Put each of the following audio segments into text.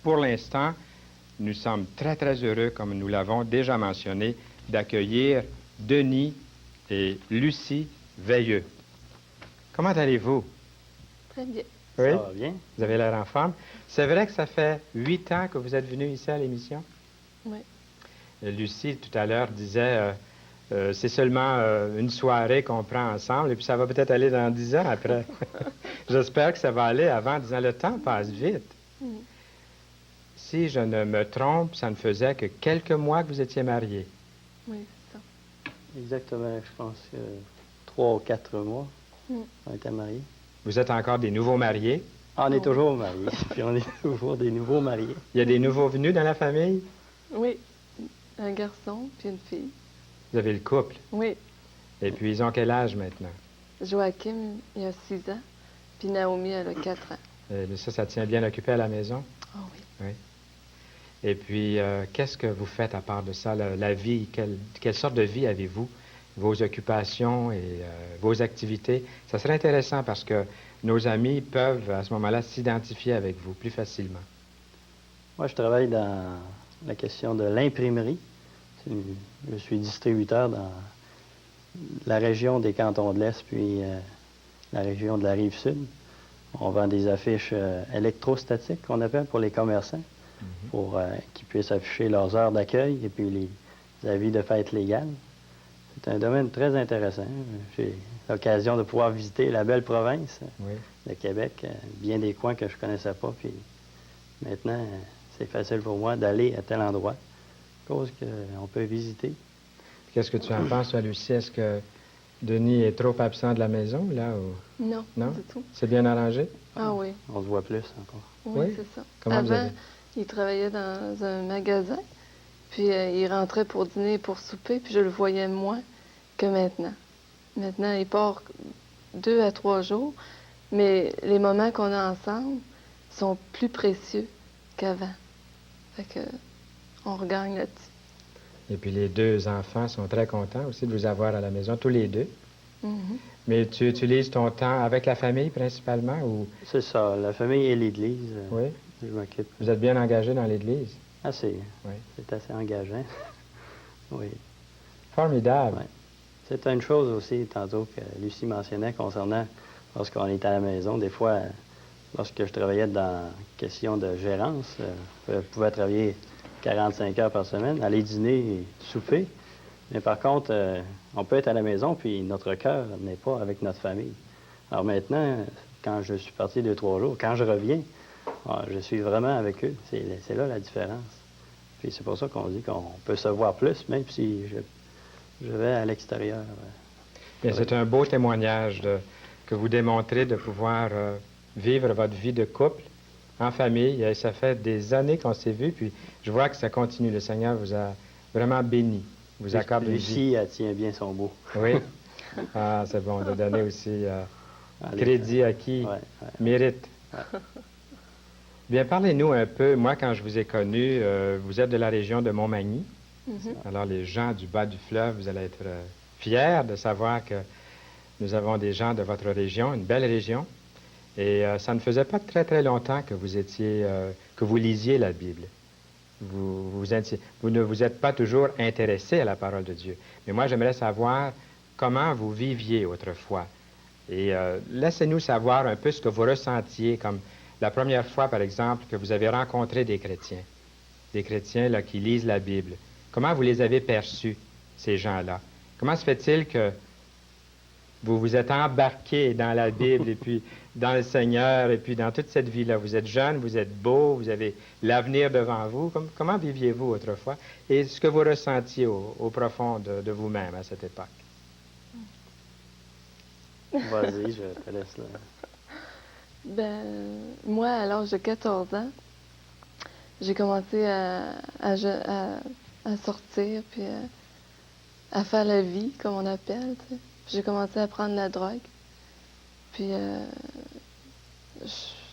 pour l'instant, nous sommes très, très heureux, comme nous l'avons déjà mentionné, d'accueillir Denis et Lucie Veilleux. Comment allez-vous? Très bien. Oui? Ça va bien. Vous avez l'air en forme. C'est vrai que ça fait 8 ans que vous êtes venu ici à l'émission? Oui. Lucie, tout à l'heure, disait c'est seulement une soirée qu'on prend ensemble et puis ça va peut-être aller dans 10 ans après. J'espère que ça va aller avant 10 ans. Le temps passe vite. Mm. Si je ne me trompe, ça ne faisait que quelques mois que vous étiez mariés. Oui, c'est ça. Exactement, je pense que 3 ou 4 mois, Mm. on était mariés. Vous êtes encore des nouveaux mariés. Ah, on est Oh. toujours mariés, puis on est toujours des nouveaux mariés. Il y a des nouveaux venus dans la famille. Oui. Un garçon puis une fille. Vous avez le couple. Oui. Et puis, ils ont quel âge maintenant? Joachim, il a 6 ans, puis Naomi, elle a 4 ans. Ça tient bien occupé à la maison. Ah oui. Oui. Et puis, qu'est-ce que vous faites à part de ça, la vie? Quelle sorte de vie avez-vous? Vos occupations et vos activités? Ça serait intéressant parce que nos amis peuvent, à ce moment-là, s'identifier avec vous plus facilement. Moi, je travaille dans la question de l'imprimerie. Je suis distributeur dans la région des cantons de l'Est, puis la région de la Rive-Sud. On vend des affiches électrostatiques, qu'on appelle, pour les commerçants, pour qu'ils puissent afficher leurs heures d'accueil et puis les avis de fête légale. C'est un domaine très intéressant. J'ai l'occasion de pouvoir visiter la belle province de Québec, bien des coins que je ne connaissais pas. Puis maintenant, c'est facile pour moi d'aller à tel endroit, à cause qu'on peut visiter. Qu'est-ce que tu en penses, toi, Lucie? Est-ce que Denis est trop absent de la maison, là? Ou... Non, Non? pas du tout. C'est bien arrangé? Ah oui. On se voit plus encore. Oui, Oui? c'est ça. Comment vous Avant, avez... il travaillait dans un magasin, puis il rentrait pour dîner et pour souper, puis je le voyais moins que maintenant. Maintenant, il part 2 à 3 jours, mais les moments qu'on a ensemble sont plus précieux qu'avant. Fait que on regagne là-dessus. Et puis les 2 enfants sont très contents aussi de vous avoir à la maison, tous les 2. Mhm. Mais tu utilises ton temps avec la famille principalement ou... C'est ça, la famille et l'Église. Oui? Je m'occupe. Vous êtes bien engagé dans l'Église? Assez. Oui. C'est assez engageant. Oui. Formidable. Ouais. C'est une chose aussi, tantôt, que Lucie mentionnait concernant lorsqu'on est à la maison. Des fois, lorsque je travaillais dans question de gérance, je pouvais travailler 45 heures par semaine, aller dîner et souper. Mais par contre, on peut être à la maison, puis notre cœur n'est pas avec notre famille. Alors maintenant, quand je suis parti 2-3 jours, quand je reviens, je suis vraiment avec eux. C'est là la différence. Puis c'est pour ça qu'on dit qu'on peut se voir plus, même si je vais à l'extérieur. Bien, c'est un beau témoignage que vous démontrez de pouvoir vivre votre vie de couple en famille. Et ça fait des années qu'on s'est vus, puis je vois que ça continue. Le Seigneur vous a vraiment béni, vous accorde une vie. Lucie, elle tient bien son beau. Oui? Ah, c'est bon de donner aussi crédit à qui mérite. Ouais. Bien, parlez-nous un peu. Moi, quand je vous ai connu, vous êtes de la région de Montmagny. Mhm. Alors, les gens du bas du fleuve, vous allez être fiers de savoir que nous avons des gens de votre région, une belle région. Et ça ne faisait pas très, très longtemps que vous étiez, que vous lisiez la Bible. Vous ne vous êtes pas toujours intéressé à la parole de Dieu. Mais moi, j'aimerais savoir comment vous viviez autrefois. Et laissez-nous savoir un peu ce que vous ressentiez, comme la première fois, par exemple, que vous avez rencontré des chrétiens là, qui lisent la Bible. Comment vous les avez perçus, ces gens-là? Comment se fait-il que vous vous êtes embarqué dans la Bible et puis dans le Seigneur et puis dans toute cette vie-là? Vous êtes jeune, vous êtes beau, vous avez l'avenir devant vous. Comment viviez-vous autrefois? Et ce que vous ressentiez au profond de vous-même à cette époque? Vas-y, je te laisse là. Ben, moi, à l'âge de 14 ans, j'ai commencé à sortir, puis à faire la vie, comme on appelle. Tu sais. J'ai commencé à prendre la drogue, puis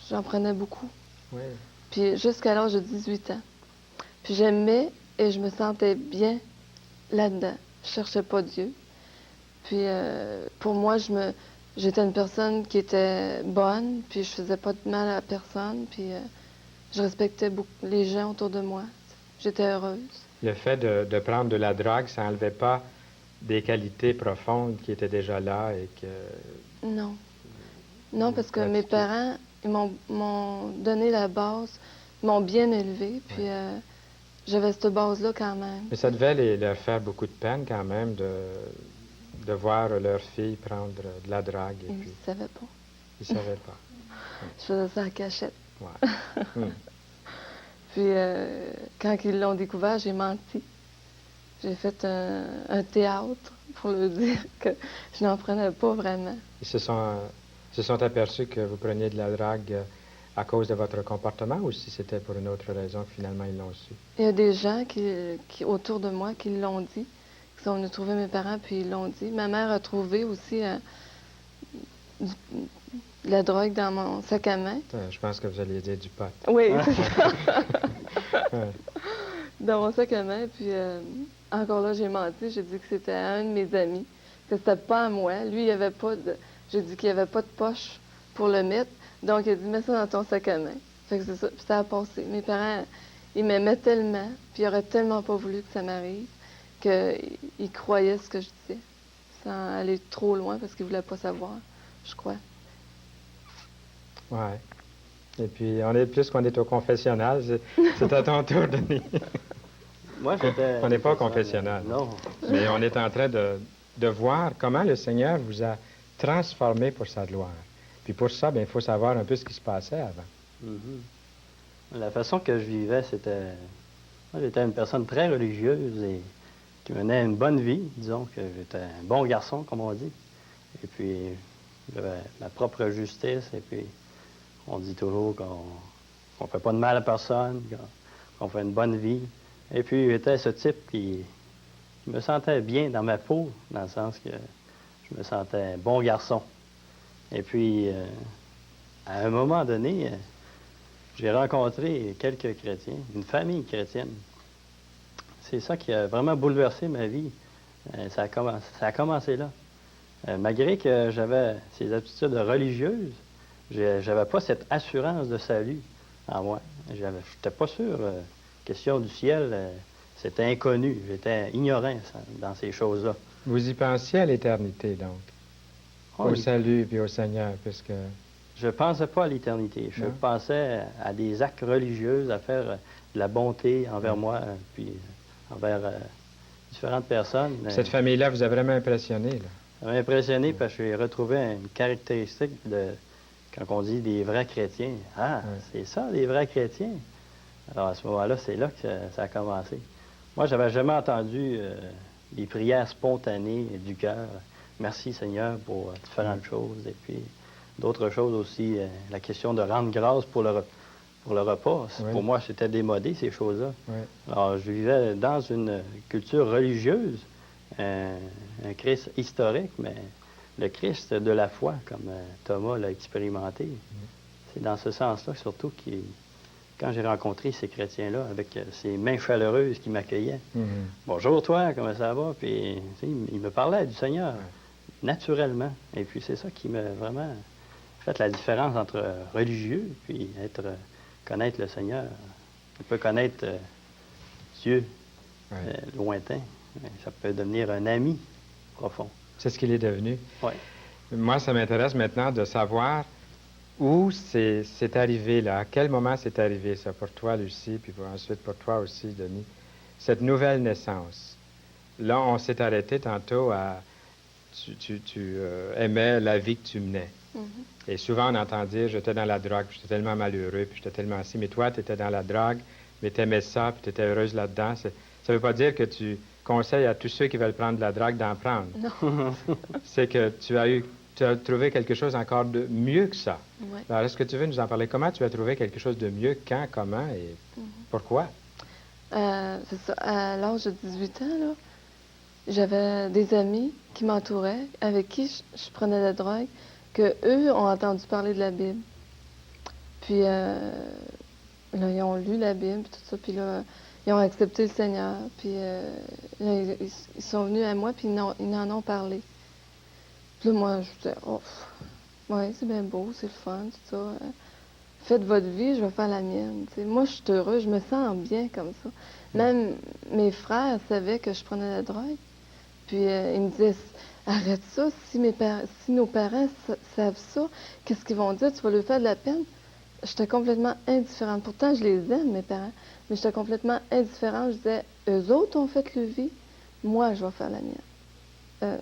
j'en prenais beaucoup. Oui. Puis jusqu'à l'âge de 18 ans. Puis j'aimais et je me sentais bien là-dedans. Je cherchais pas Dieu. Puis pour moi, j'étais une personne qui était bonne, puis je faisais pas de mal à personne, puis je respectais beaucoup les gens autour de moi. J'étais heureuse. Le fait de prendre de la drogue, ça n'enlevait pas des qualités profondes qui étaient déjà là et que... Non. Non, parce que mes pratiquer. parents, ils m'ont donné la base, ils m'ont bien élevée, puis j'avais cette base-là quand même. Mais ça devait leur faire beaucoup de peine quand même de voir leur fille prendre de la drague. Et Ils puis, ne savaient pas. ils ne savaient pas. Je faisais ça en cachette. Ouais. Hum. Puis quand ils l'ont découvert, j'ai menti. J'ai fait un théâtre pour leur dire que je n'en prenais pas vraiment. Ils se sont aperçus que vous preniez de la drague à cause de votre comportement ou si c'était pour une autre raison que finalement ils l'ont su? Il y a des gens autour de moi qui l'ont dit, qui sont venus trouver mes parents, puis ils l'ont dit. Ma mère a trouvé aussi de la drogue dans mon sac à main. Je pense que vous alliez dire du pot. Oui, c'est ça. Ouais. Dans mon sac à main, puis encore là, j'ai menti. J'ai dit que c'était à un de mes amis, que c'était pas à moi. Lui, il y avait pas de... J'ai dit qu'il n'y avait pas de poche pour le mettre. Donc, il a dit, mets ça dans ton sac à main. Fait que c'est ça. Puis ça a passé. Mes parents, ils m'aimaient tellement, puis ils auraient tellement pas voulu que ça m'arrive, qu'ils croyaient ce que je disais, sans aller trop loin, parce qu'ils voulaient pas savoir, je crois. Ouais. Et puis, plus qu'on est au confessionnal, c'est à ton tour, Denis. Moi, j'étais... On n'est pas au confessionnal. Non. Mais on est en train de voir comment le Seigneur vous a transformé pour sa gloire. Puis pour ça, bien, il faut savoir un peu ce qui se passait avant. Mhm. La façon que je vivais, c'était... Moi, j'étais une personne très religieuse et qui menait une bonne vie. Disons que j'étais un bon garçon, comme on dit. Et puis, j'avais ma propre justice. Et puis, on dit toujours qu'on ne fait pas de mal à personne, qu'on fait une bonne vie. Et puis, j'étais ce type qui me sentait bien dans ma peau, dans le sens que je me sentais un bon garçon. Et puis, à un moment donné, j'ai rencontré quelques chrétiens, une famille chrétienne. C'est ça qui a vraiment bouleversé ma vie. Ça a commencé là. Malgré que j'avais ces aptitudes religieuses, j'avais pas cette assurance de salut en moi. J'étais pas sûr. Question du ciel, c'était inconnu. J'étais ignorant dans ces choses-là. Vous y pensiez à l'éternité, donc, au salut puis au Seigneur, puisque... Je ne pensais pas à l'éternité. Je pensais à des actes religieux, à faire de la bonté envers moi, puis envers différentes personnes. Cette famille-là vous a vraiment impressionné, là? Ça m'a impressionné parce que j'ai retrouvé une caractéristique de, quand on dit des vrais chrétiens. Ah, c'est ça, des vrais chrétiens. Alors à ce moment-là, c'est là que ça a commencé. Moi, j'avais jamais entendu des prières spontanées du cœur. Merci Seigneur pour différentes choses. Et puis d'autres choses aussi, la question de rendre grâce pour le repas. Pour moi, c'était démodé, ces choses-là. Alors, je vivais dans une culture religieuse, un Christ historique, mais le Christ de la foi, comme Thomas l'a expérimenté. C'est dans ce sens-là, surtout, quand j'ai rencontré ces chrétiens-là, avec ces mains chaleureuses qui m'accueillaient. Bonjour, toi, comment ça va? Puis, il me parlait du Seigneur, naturellement. Et puis, c'est ça qui m'a vraiment fait la différence entre religieux puis connaître le Seigneur. On peut connaître Dieu lointain. Ça peut devenir un ami profond. C'est ce qu'il est devenu. Oui. Moi, ça m'intéresse maintenant de savoir où c'est arrivé, là. À quel moment c'est arrivé, ça, pour toi, Lucie, puis ensuite pour toi aussi, Denis, cette nouvelle naissance. Là, on s'est arrêté tantôt à... Tu aimais la vie que tu menais. Et souvent, on entend dire, j'étais dans la drogue, puis j'étais tellement malheureux, puis j'étais tellement assis. Mais toi, tu étais dans la drogue, mais tu aimais ça, puis tu étais heureuse là-dedans. Ça ne veut pas dire que tu conseilles à tous ceux qui veulent prendre de la drogue d'en prendre. Non. C'est que tu as trouvé quelque chose encore de mieux que ça. Ouais. Alors, est-ce que tu veux nous en parler? Comment tu as trouvé quelque chose de mieux? Quand, comment et pourquoi? C'est ça. À l'âge de 18 ans, là, j'avais des amis qui m'entouraient, avec qui je prenais de la drogue, que eux ont entendu parler de la Bible. Puis là, ils ont lu la Bible, puis tout ça, puis là, ils ont accepté le Seigneur. Puis là, ils sont venus à moi, puis ils en ont parlé. Puis là, moi, je disais, oh, ouais, c'est bien beau, c'est le fun, tout ça. faites votre vie, je vais faire la mienne. Tu sais, moi, je suis heureuse, je me sens bien comme ça. Même mes frères savaient que je prenais la drogue. Puis ils me disaient, arrête ça, si nos parents savent ça, qu'est-ce qu'ils vont dire? Tu vas leur faire de la peine? J'étais complètement indifférente. Pourtant, je les aime, mes parents, mais j'étais complètement indifférente. Je disais, eux autres ont fait leur vie, moi, je vais faire la mienne.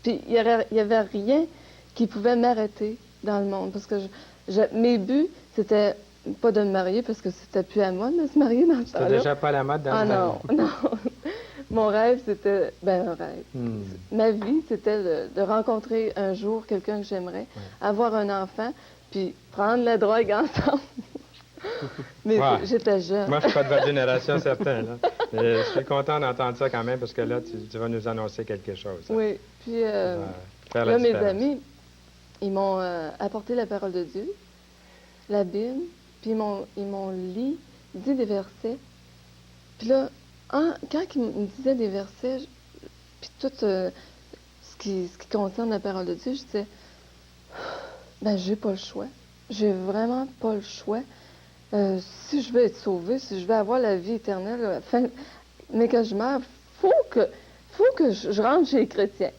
Puis il y avait rien qui pouvait m'arrêter dans le monde. Parce que mes buts, c'était pas de me marier, parce que c'était plus à moi de se marier dans ce temps-là. C'était déjà pas la mode dans Ah le non, non. Mon rêve, c'était, un rêve. Ma vie, c'était de rencontrer un jour quelqu'un que j'aimerais, avoir un enfant, puis prendre la drogue ensemble. Mais j'étais jeune. Moi, je suis pas de votre génération, certain. Là. Mais je suis content d'entendre ça quand même, parce que là, tu vas nous annoncer quelque chose. Hein. Oui, puis là, mes amis, ils m'ont apporté la parole de Dieu, la Bible, puis ils m'ont dit des versets. Puis là, quand ils me disaient des versets, puis tout ce qui concerne la parole de Dieu, je disais, j'ai pas le choix. J'ai vraiment pas le choix. Si je veux être sauvée, si je veux avoir la vie éternelle, mais que je meurs, faut que je rentre chez les chrétiens.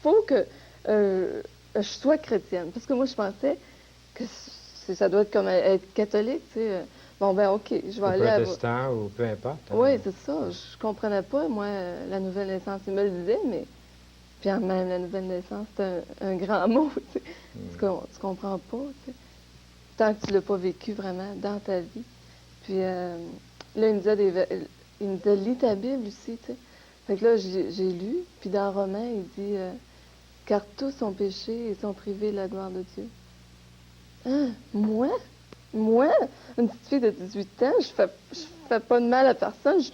Faut que je sois chrétienne. Parce que moi, je pensais que ça doit être comme être catholique, tu sais. OK, je vais aller à... protestant ou peu importe. Hein. Oui, c'est ça. Je comprenais pas, moi, la nouvelle naissance. Ils me le disaient, mais... Puis même la nouvelle naissance, c'est un grand mot, tu sais. Tu comprends pas, tu sais. Tant que tu l'as pas vécu vraiment dans ta vie. Puis là, il me disait, lis ta Bible aussi, tu sais. Fait que là, j'ai lu, puis dans Romains, il dit, car tous ont péché et sont privés de la gloire de Dieu. Hein? Moi? Moi, une petite fille de 18 ans, je fais pas de mal à personne. Tu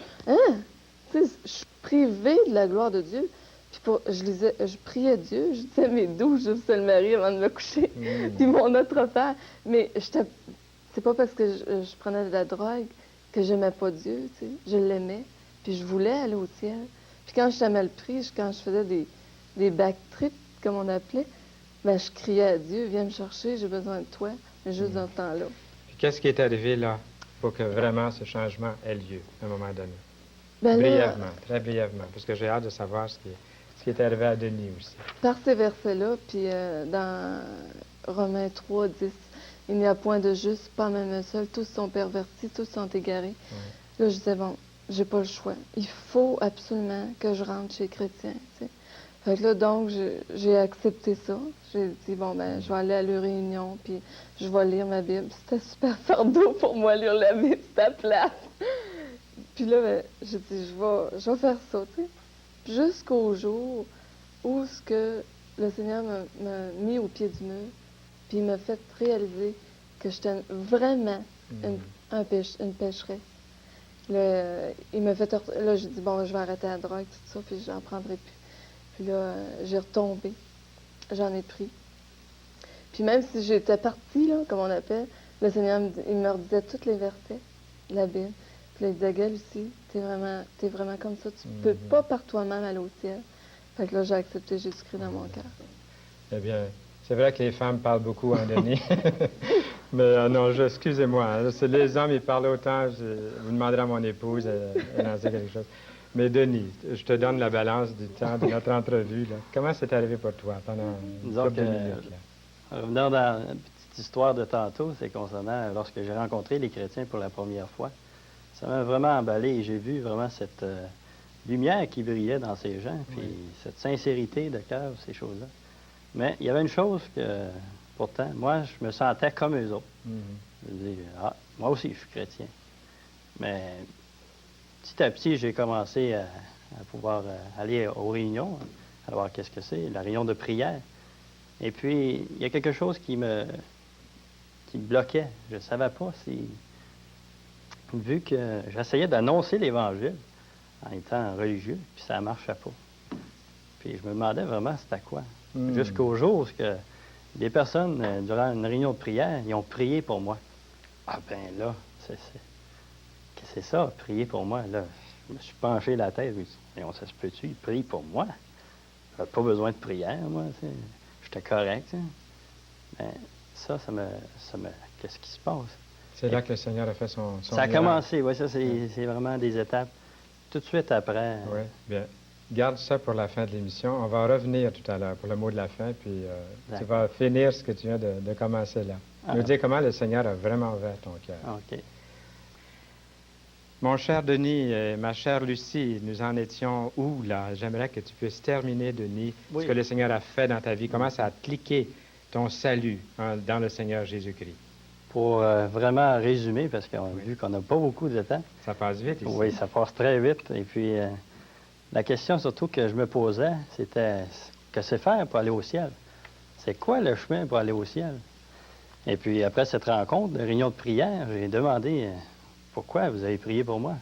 sais, je suis privée de la gloire de Dieu. Puis je priais Dieu, je disais mes 12 Juste le Marie avant de me coucher. Puis mon autre père. Mais c'est pas parce que je prenais de la drogue que j'aimais pas Dieu, tu sais. Je l'aimais, puis je voulais aller au ciel. Puis quand j'étais mal pris, quand je faisais des back trips, comme on appelait, je criais à Dieu, viens me chercher, j'ai besoin de toi, mais juste dans ce temps-là. Puis qu'est-ce qui est arrivé là pour que vraiment ce changement ait lieu à un moment donné? Brièvement, très brièvement, parce que j'ai hâte de savoir ce qui est arrivé à Denis aussi. Par ces versets-là, puis dans Romains 3, 10, il n'y a point de juste, pas même un seul, tous sont pervertis, tous sont égarés. Là, je disais, j'ai pas le choix. Il faut absolument que je rentre chez les chrétiens, tu sais. Fait que là, donc, j'ai accepté ça. J'ai dit, je vais aller à leur réunion, puis je vais lire ma Bible. C'était super fardeau pour moi, lire la Bible, c'était plate. Puis là, j'ai dit, je vais faire ça, tu sais. Jusqu'au jour où le Seigneur m'a mis au pied du mur, puis il m'a fait réaliser que j'étais vraiment une pécheresse. Il m'a fait... Là, j'ai dit, je vais arrêter la drogue, tout ça, puis j'en prendrai plus. Puis là, j'ai retombé. J'en ai pris. Puis même si j'étais partie, là, comme on appelle, le Seigneur, il me redisait tous les versets de la Bible. Puis là, il disait, Gaëlle aussi, t'es vraiment comme ça. Tu peux pas par toi-même aller au ciel. Fait que là, j'ai accepté Jésus-Christ dans mon cœur. Eh bien, c'est vrai que les femmes parlent beaucoup, hein, Denis? Mais non, excusez-moi. Hein, les hommes, ils parlent autant. Vous demanderez à mon épouse, elle en sait quelque chose. Mais Denis, je te donne la balance du temps de notre entrevue. Là. Comment c'est arrivé pour toi pendant une couple de minutes? Revenant dans la petite histoire de tantôt, c'est concernant lorsque j'ai rencontré les chrétiens pour la première fois. Ça m'a vraiment emballé et j'ai vu vraiment cette lumière qui brillait dans ces gens, puis cette sincérité de cœur, ces choses-là. Mais il y avait une chose que, pourtant, moi, je me sentais comme eux autres. Je me dis, moi aussi, je suis chrétien. Mais petit à petit, j'ai commencé à pouvoir aller aux réunions, à voir qu'est-ce que c'est, la réunion de prière. Et puis, il y a quelque chose qui me bloquait. Je ne savais pas si... Vu que j'essayais d'annoncer l'Évangile en étant religieux, puis ça ne marchait pas. Puis je me demandais vraiment c'était quoi. Jusqu'au jour où des personnes, durant une réunion de prière, ils ont prié pour moi. Ah ben là, c'est ça, prier pour moi. Là, je me suis penché la tête. Et ça se peut-tu, ils prient pour moi? J'avais pas besoin de prière, moi. J'étais correct. Mais ça m'a qu'est-ce qui se passe? C'est là que le Seigneur a fait son Ça a miracle. commencé, oui, ça, c'est vraiment des étapes. Tout de suite après. Oui, bien. Garde ça pour la fin de l'émission. On va revenir tout à l'heure pour le mot de la fin, puis tu D'accord. vas finir ce que tu viens de commencer là. Ah. Nous dire comment le Seigneur a vraiment ouvert ton cœur. OK. Mon cher Denis et ma chère Lucie, nous en étions où là? J'aimerais que tu puisses terminer, Denis, Oui. ce que le Seigneur a fait dans ta vie. Comment ça a cliqué ton salut dans le Seigneur Jésus-Christ? Pour vraiment résumer, parce qu'on a vu qu'on n'a pas beaucoup de temps. Ça passe vite ici. Oui, ça passe très vite. Et puis, la question surtout que je me posais, c'était que c'est faire pour aller au ciel? C'est quoi le chemin pour aller au ciel? Et puis, après cette rencontre, de réunion de prière, j'ai demandé pourquoi vous avez prié pour moi.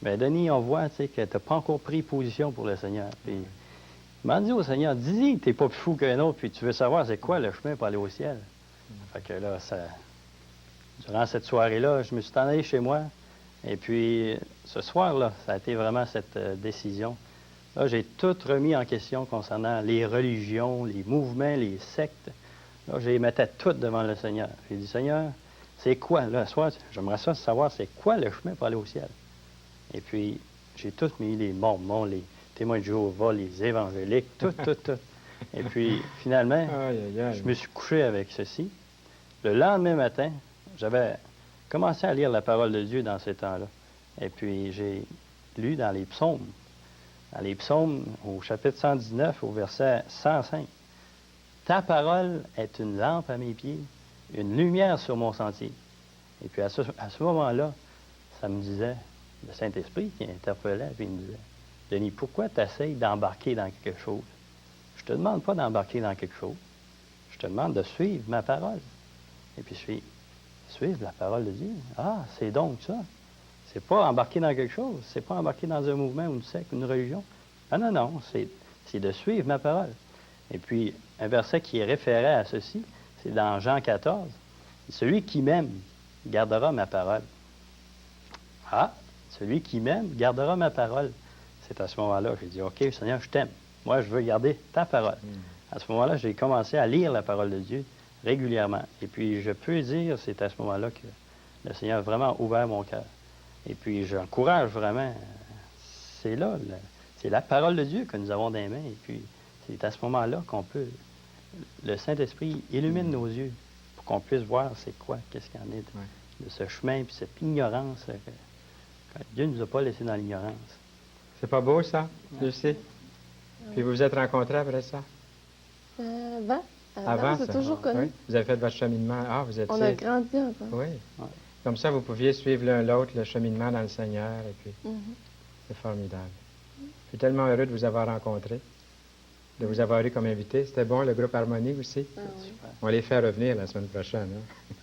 Bien, Denis, on voit que tu n'as pas encore pris position pour le Seigneur. Puis, il m'a dit au Seigneur, dis-y que tu n'es pas plus fou qu'un autre, puis tu veux savoir c'est quoi le chemin pour aller au ciel. Fait que là, durant cette soirée-là, je me suis en allé chez moi. Et puis, ce soir-là, ça a été vraiment cette décision. Là, j'ai tout remis en question concernant les religions, les mouvements, les sectes. Là, je les mettais toutes devant le Seigneur. J'ai dit, Seigneur, c'est quoi, là, ce soir, j'aimerais ça savoir c'est quoi le chemin pour aller au ciel. Et puis, j'ai tout mis, les mormons, les témoins de Jéhovah, les évangéliques, tout. Et puis, finalement, Aïe, aïe, aïe. je me suis couché avec ceci. Le lendemain matin, j'avais commencé à lire la parole de Dieu dans ces temps-là. Et puis, j'ai lu dans les psaumes. Dans les psaumes, au chapitre 119, au verset 105. Ta parole est une lampe à mes pieds, une lumière sur mon sentier. Et puis, à ce moment-là, ça me disait, le Saint-Esprit qui interpellait, puis il me disait, Denis, pourquoi tu essayes d'embarquer dans quelque chose? Je te demande pas d'embarquer dans quelque chose. Je te demande de suivre ma parole. Et puis, suivre la parole de Dieu. Ah, c'est donc ça. C'est pas embarquer dans quelque chose. C'est pas embarquer dans un mouvement ou une secte, une religion. Ah non, c'est de suivre ma parole. Et puis, un verset qui est référé à ceci, c'est dans Jean 14. Celui qui m'aime gardera ma parole. Ah, celui qui m'aime gardera ma parole. C'est à ce moment-là, j'ai dit, OK, Seigneur, je t'aime. Moi, je veux garder ta parole. À ce moment-là, j'ai commencé à lire la parole de Dieu régulièrement. Et puis, je peux dire, c'est à ce moment-là que le Seigneur a vraiment ouvert mon cœur. Et puis, j'encourage vraiment, c'est là, c'est la parole de Dieu que nous avons dans les mains. Et puis, c'est à ce moment-là qu'on peut, le Saint-Esprit illumine nos yeux pour qu'on puisse voir c'est quoi, qu'est-ce qu'il y en est de ce chemin, puis cette ignorance que Dieu ne nous a pas laissé dans l'ignorance. C'est pas beau, ça, Lucie? Puis vous vous êtes rencontrés après ça? Avant, c'est ça? toujours connu. Oui. Vous avez fait votre cheminement. Ah, vous étiez... On a grandi ensemble. Oui. Ouais. Comme ça, vous pouviez suivre l'un l'autre le cheminement dans le Seigneur. Et puis, c'est formidable. Je suis tellement heureux de vous avoir rencontrés, de vous avoir eu comme invité. C'était bon, le groupe Harmonie aussi. Ah oui. Super. On les fait revenir la semaine prochaine. Hein?